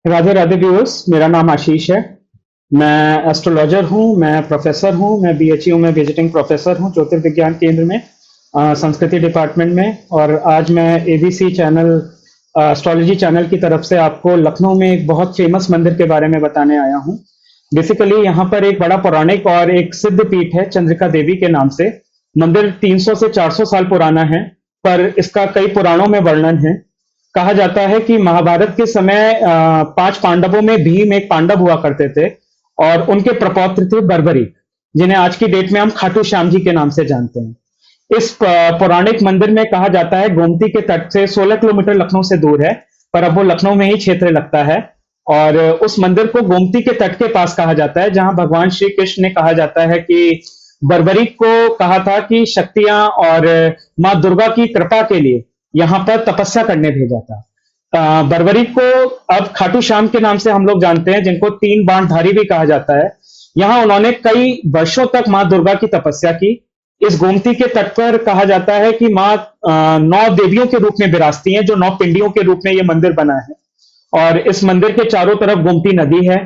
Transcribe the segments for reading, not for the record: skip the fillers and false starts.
Radhe Radhe viewers, मेरा नाम आशीष है। मैं एस्ट्रोलॉजर हूँ, मैं प्रोफेसर हूँ, मैं बीएचयू में विजिटिंग प्रोफेसर हूँ ज्योतिर्विज्ञान केंद्र में, संस्कृति डिपार्टमेंट में। और आज मैं एबीसी चैनल, एस्ट्रोलॉजी चैनल की तरफ से आपको लखनऊ में एक बहुत फेमस मंदिर के बारे में बताने आया हूँ। बेसिकली यहाँ पर एक बड़ा पौराणिक और एक सिद्ध पीठ है चंद्रिका देवी के नाम से। मंदिर 300 से 400 साल पुराना है, पर इसका कई पुराणों में वर्णन है। कहा जाता है कि महाभारत के समय 5 पांडवों में भीम एक पांडव हुआ करते थे और उनके प्रपौत्र थे बर्बरीक, जिन्हें आज की डेट में हम खाटू श्याम जी के नाम से जानते हैं। इस पौराणिक मंदिर में कहा जाता है गोमती के तट से 16 किलोमीटर लखनऊ से दूर है, पर अब वो लखनऊ में ही क्षेत्र लगता है। और उस मंदिर को गोमती के तट के पास कहा जाता है, जहां भगवान श्री कृष्ण ने कहा जाता है कि बर्बरीक को कहा था कि शक्तियां और माँ दुर्गा की कृपा के लिए यहां पर तपस्या करने भेजा था। बर्बरीक को अब खाटू श्याम के नाम से हम लोग जानते हैं, जिनको 3 बाणधारी भी कहा जाता है। यहाँ उन्होंने कई वर्षों तक माँ दुर्गा की तपस्या की। इस गोमती के तट पर कहा जाता है कि माँ 9 देवियों के रूप में विराजती हैं, जो 9 पिंडियों के रूप में ये मंदिर बना है। और इस मंदिर के चारों तरफ गोमती नदी है,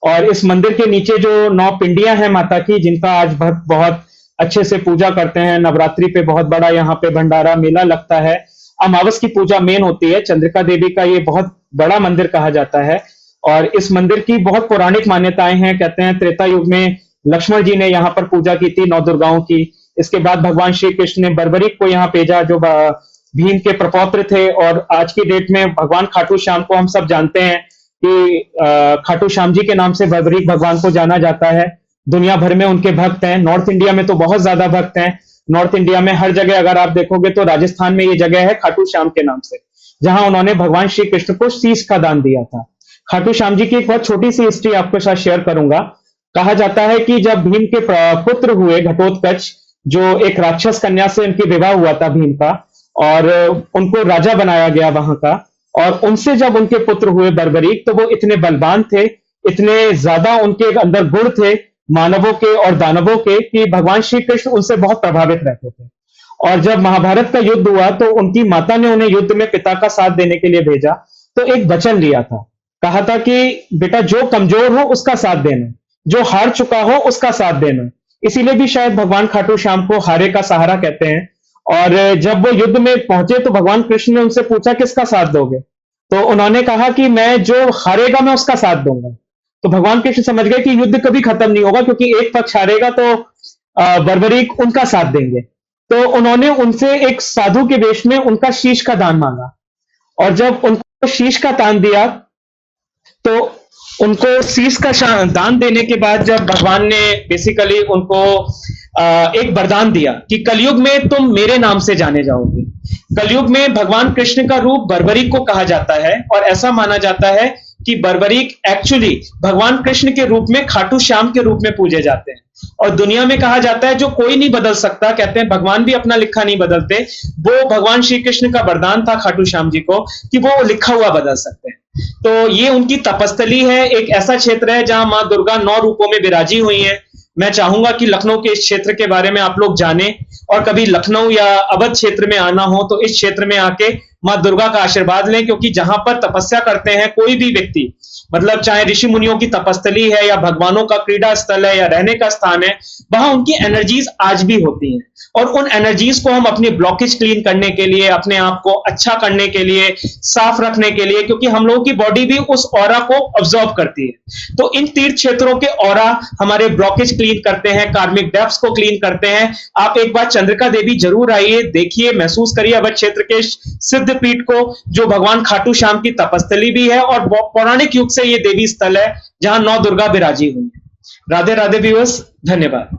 और इस मंदिर के नीचे जो 9 पिंडियां हैं माता की, जिनका आज भक्त बहुत अच्छे से पूजा करते हैं। नवरात्रि पे बहुत बड़ा यहाँ पे भंडारा मेला लगता है। अमावस की पूजा मेन होती है। चंद्रिका देवी का ये बहुत बड़ा मंदिर कहा जाता है, और इस मंदिर की बहुत पौराणिक मान्यताएं हैं। कहते हैं त्रेता युग में लक्ष्मण जी ने यहाँ पर पूजा की थी 9 दुर्गाओं की। इसके बाद भगवान श्री कृष्ण ने बर्बरीक को यहाँ भेजा, जो भीम के प्रपौत्र थे। और आज की डेट में भगवान खाटू श्याम को हम सब जानते हैं कि खाटू श्याम जी के नाम से बर्बरीक भगवान को जाना जाता है। दुनिया भर में उनके भक्त हैं। नॉर्थ इंडिया में तो बहुत ज्यादा भक्त हैं। नॉर्थ इंडिया में हर जगह अगर आप देखोगे तो राजस्थान में ये जगह है खाटू श्याम के नाम से, जहां उन्होंने भगवान श्री कृष्ण को शीश का दान दिया था। खाटू श्याम जी की एक बहुत छोटी सी हिस्ट्री आपके साथ शेयर करूंगा। कहा जाता है कि जब भीम के पुत्र हुए घटोत्कच, जो एक राक्षस कन्या से उनकी विवाह हुआ था भीम का, और उनको राजा बनाया गया वहां का। और उनसे जब उनके पुत्र हुए बर्बरीक, तो वो इतने बलवान थे, इतने ज्यादा उनके अंदर गुण थे मानवों के और दानवों के, कि भगवान श्री कृष्ण उनसे बहुत प्रभावित रहते थे। और जब महाभारत का युद्ध हुआ तो उनकी माता ने उन्हें युद्ध में पिता का साथ देने के लिए भेजा, तो एक वचन लिया था। कहा था कि बेटा, जो कमजोर हो उसका साथ देना, जो हार चुका हो उसका साथ देना। इसीलिए भी शायद भगवान खाटू श्याम को हारे का सहारा कहते हैं। और जब वो युद्ध में पहुंचे तो भगवान कृष्ण ने उनसे पूछा किसका साथ दोगे, तो उन्होंने कहा कि मैं जो हारेगा मैं उसका साथ दूंगा। तो भगवान कृष्ण समझ गए कि युद्ध कभी खत्म नहीं होगा, क्योंकि एक पक्ष हारेगा तो बर्बरीक उनका साथ देंगे। तो उन्होंने उनसे एक साधु के वेश में उनका शीश का दान मांगा। और जब उनको शीश का दान दिया, तो उनको शीश का दान देने के बाद जब भगवान ने बेसिकली उनको एक वरदान दिया कि कलयुग में तुम मेरे नाम से जाने जाओगे। कलयुग में भगवान कृष्ण का रूप बर्बरीक को कहा जाता है, और ऐसा माना जाता है कि बर्बरीक एक्चुअली भगवान कृष्ण के रूप में खाटू श्याम के रूप में पूजे जाते हैं। और दुनिया में कहा जाता है जो कोई नहीं बदल सकता, कहते हैं भगवान भी अपना लिखा नहीं बदलते, वो भगवान श्री कृष्ण का वरदान था खाटू श्याम जी को कि वो लिखा हुआ बदल सकते हैं। तो ये उनकी तपस्थली है। एक ऐसा क्षेत्र है जहां माँ दुर्गा 9 रूपों में विराजी हुई है। मैं चाहूंगा कि लखनऊ के इस क्षेत्र के बारे में आप लोग जानें, और कभी लखनऊ या अवध क्षेत्र में आना हो तो इस क्षेत्र में आके माँ दुर्गा का आशीर्वाद लें, क्योंकि जहां पर तपस्या करते हैं कोई भी व्यक्ति, मतलब चाहे ऋषि मुनियों की तपस्थली है या भगवानों का क्रीड़ा स्थल है या रहने का स्थान है, वहां उनकी एनर्जीज आज भी होती हैं। और उन एनर्जीज को हम अपनी ब्लॉकेज क्लीन करने के लिए, अपने आप को अच्छा करने के लिए, साफ रखने के लिए, क्योंकि हम लोगों की बॉडी भी उस ऑरा को ऑब्जॉर्व करती है। तो इन तीर्थ क्षेत्रों के ऑरा हमारे ब्लॉकेज क्लीन करते हैं, कार्मिक डेप्थ्स को क्लीन करते हैं। आप एक बार चंद्रिका देवी जरूर आइए, देखिए, महसूस करिए अवध क्षेत्र के सिद्ध पीठ को, जो भगवान खाटू श्याम की तपस्थली भी है, और पौराणिक युग से ये देवी स्थल है जहां 9 दुर्गा विराजी हुई है। राधे राधे व्यूअर्स, धन्यवाद।